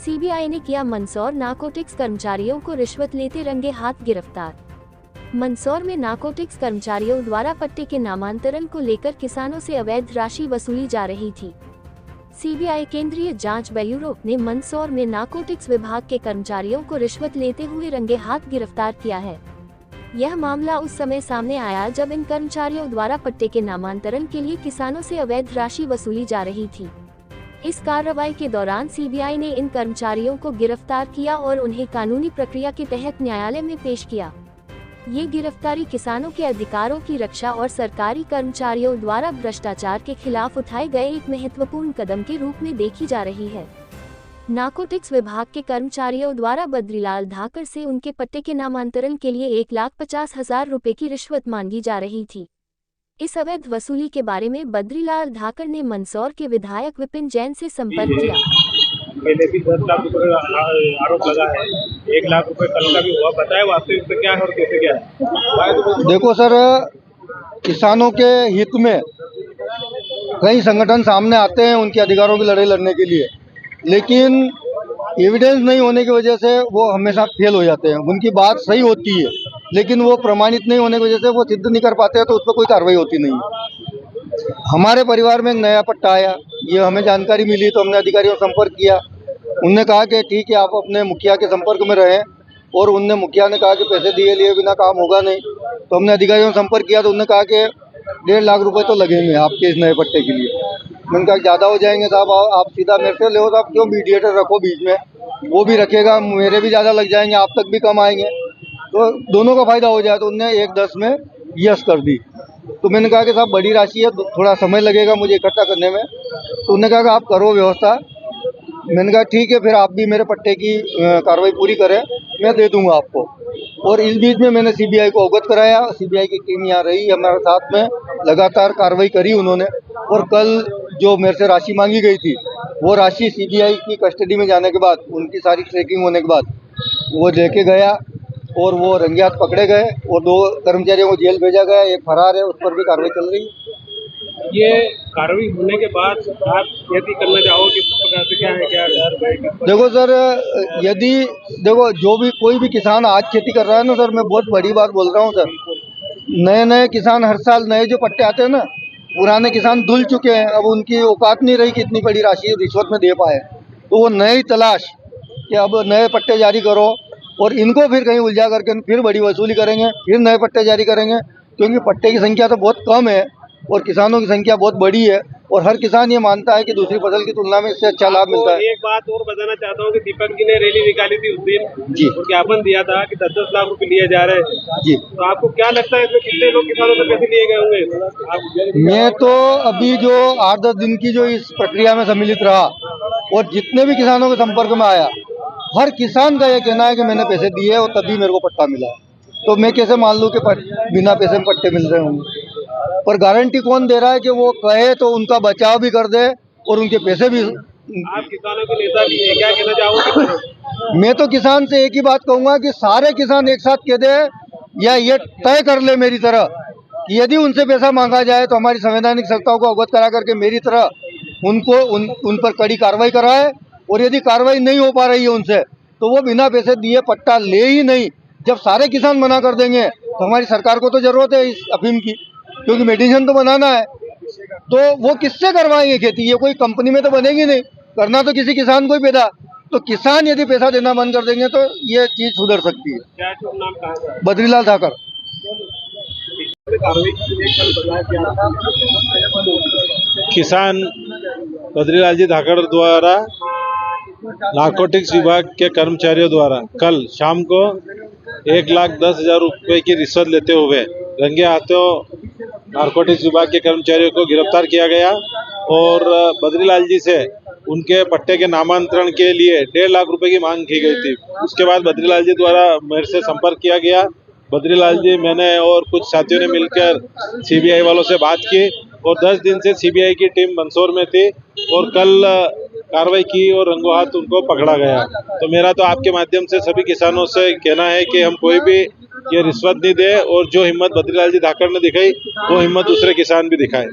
CBI ने किया Mandsaur narcotics कर्मचारियों को रिश्वत लेते रंगे हाथ गिरफ्तार। मंदसौर में नारकोटिक्स कर्मचारियों द्वारा पट्टे के नामांतरण को लेकर किसानों से अवैध राशि वसूली जा रही थी। सीबीआई केंद्रीय जांच ब्यूरो ने मंदसौर में नारकोटिक्स विभाग के कर्मचारियों को रिश्वत लेते हुए रंगे हाथ गिरफ्तार किया है। यह मामला उस समय सामने आया जब इन कर्मचारियों द्वारा पट्टे के नामांतरण के लिए किसानों से अवैध राशि वसूली जा रही थी। इस कार्रवाई के दौरान सीबीआई ने इन कर्मचारियों को गिरफ्तार किया और उन्हें कानूनी प्रक्रिया के तहत न्यायालय में पेश किया। ये गिरफ्तारी किसानों के अधिकारों की रक्षा और सरकारी कर्मचारियों द्वारा भ्रष्टाचार के खिलाफ उठाए गए एक महत्वपूर्ण कदम के रूप में देखी जा रही है। नारकोटिक्स विभाग के कर्मचारियों द्वारा बद्रीलाल धाकड़ से उनके पट्टे के नामांतरण के लिए 1,50,000 रुपए की रिश्वत मांगी जा रही थी। इस अवैध वसूली के बारे में बद्रीलाल धाकड़ ने मंदसौर के विधायक विपिन जैन से संपर्क किया। पहले भी 10 लाख रुपए आरोप लगा है, 1 लाख रुपए कल का भी हुआ, बताए वास्तविक में क्या है और कैसे क्या है? देखो सर, किसानों के हित में कई संगठन सामने आते हैं उनके अधिकारों की लड़ाई लड़ने के लिए, लेकिन एविडेंस नहीं होने की वजह से वो हमेशा फेल हो जाते हैं। उनकी बात सही होती है लेकिन वो प्रमाणित नहीं होने की वजह से वो सिद्ध नहीं कर पाते हैं, तो उस पर कोई कार्रवाई होती नहीं है। हमारे परिवार में एक नया पट्टा आया, ये हमें जानकारी मिली तो हमने अधिकारियों से संपर्क किया। उनने कहा कि ठीक है, आप अपने मुखिया के संपर्क में रहें, और उनने मुखिया ने कहा कि पैसे दिए लिए बिना काम होगा नहीं। तो हमने अधिकारियों से संपर्क किया तो उन्होंने कहा कि 1.5 लाख रुपए तो लगेंगे आपके इस नए पट्टे के लिए। मैंने कहा ज़्यादा हो जाएंगे साहब, आप सीधा मेरे से ले, साहब क्यों मीडिएटर रखो बीच में, वो भी रखेगा, मेरे भी ज़्यादा लग जाएंगे, आप तक भी कम आएंगे, तो दोनों का फायदा हो जाए। तो उनने 1.10 में यस कर दी। तो मैंने कहा कि साहब बड़ी राशि है, थोड़ा समय लगेगा मुझे इकट्ठा करने में। तो उन्होंने कहा कि आप करो व्यवस्था। मैंने कहा ठीक है, फिर आप भी मेरे पट्टे की कार्रवाई पूरी करें, मैं दे दूंगा आपको। और इस बीच में मैंने सीबीआई को अवगत कराया। सीबीआई की टीम यहाँ रही हमारे साथ में, लगातार कार्रवाई करी उन्होंने। और कल जो मेरे से राशि मांगी गई थी, वो राशि सीबीआई की कस्टडी में जाने के बाद, उनकी सारी ट्रैकिंग होने के बाद वो लेके गया और वो रंगे हाथ पकड़े गए और 2 कर्मचारियों को जेल भेजा गया। एक फरार है, उस पर भी कार्रवाई चल रही है। ये कार्रवाई होने के बाद आप खेती करना चाहोगे, किस प्रकार से क्या है, क्या देखो सर, यदि देखो जो भी कोई भी किसान आज खेती कर रहा है ना सर, मैं बहुत बड़ी बात बोल रहा हूँ सर, नए किसान हर साल नए जो पट्टे आते हैं ना, पुराने किसान धुल चुके हैं, अब उनकी औकात नहीं रही कि इतनी बड़ी राशि रिश्वत में दे पाए, तो वो नई तलाश कि अब नए पट्टे जारी करो और इनको फिर कहीं उलझा करके फिर बड़ी वसूली करेंगे, फिर नए पट्टे जारी करेंगे, क्योंकि पट्टे की संख्या तो बहुत कम है और किसानों की संख्या बहुत बड़ी है और हर किसान ये मानता है कि दूसरी फसल की तुलना में इससे अच्छा लाभ मिलता है। एक बात और बताना चाहता हूँ कि दीपक जी ने रैली निकाली थी उस दिन जी, और ज्ञापन दिया था कि 10-10 लाख रुपए लिए जा रहे हैं जी। तो आपको क्या लगता है इसमें कितने लोग किसानों से पैसे लिए गए होंगे? मैं तो अभी जो 8-10 दिन की जो इस प्रक्रिया में सम्मिलित रहा और जितने भी किसानों के संपर्क में आया, हर किसान का यह कहना है कि मैंने पैसे दिए और तभी मेरे को पट्टा मिला। तो मैं कैसे मान लूँ कि बिना पैसे में पट्टे मिल रहे होंगे? पर गारंटी कौन दे रहा है कि वो कहे तो उनका बचाव भी कर दे और उनके पैसे भी। आप किसानों के नेता भी हैं, क्या कहना चाहोगे? मैं तो किसान से एक ही बात कहूँगा कि सारे किसान एक साथ कह दे या ये तय कर ले मेरी तरह कि यदि उनसे पैसा मांगा जाए तो हमारी संवैधानिक संस्थाओं को अवगत करा करके मेरी तरह उनको उन पर कड़ी कार्रवाई कराए, और यदि कार्रवाई नहीं हो पा रही है उनसे तो वो बिना पैसे दिए पट्टा ले ही नहीं। जब सारे किसान मना कर देंगे तो हमारी सरकार को तो जरूरत है इस अफीम की, क्योंकि मेडिसिन तो बनाना है, तो वो किससे करवाएंगे खेती? ये कोई कंपनी में तो बनेगी नहीं, करना तो किसी किसान को ही पैदा। तो किसान यदि पैसा देना बंद कर देंगे तो ये चीज सुधर सकती है। क्या नाम कहा है? बद्रीलाल धाकड़। किसान बद्रीलाल जी धाकड़ द्वारा नारकोटिक्स विभाग के कर्मचारियों द्वारा कल शाम को 1,10,000 रुपए की रिश्वत लेते हुए रंगे हाथों नारकोटिक्स विभाग के कर्मचारियों को गिरफ्तार किया गया और बद्रीलाल जी से उनके पट्टे के नामांतरण के लिए 1.5 लाख रुपए की मांग की गई थी। उसके बाद बद्रीलाल जी द्वारा मेरे से संपर्क किया गया। बद्रीलाल जी, मैंने और कुछ साथियों ने मिलकर सीबीआई वालों से बात की और 10 दिन से सीबीआई की टीम मंदसौर में थी और कल कार्रवाई की और रंगों हाथ उनको पकड़ा गया। तो मेरा तो आपके माध्यम से सभी किसानों से कहना है कि हम कोई भी ये रिश्वत नहीं दे और जो हिम्मत बद्रीलाल जी धाकड़ ने दिखाई वो हिम्मत दूसरे किसान भी दिखाए।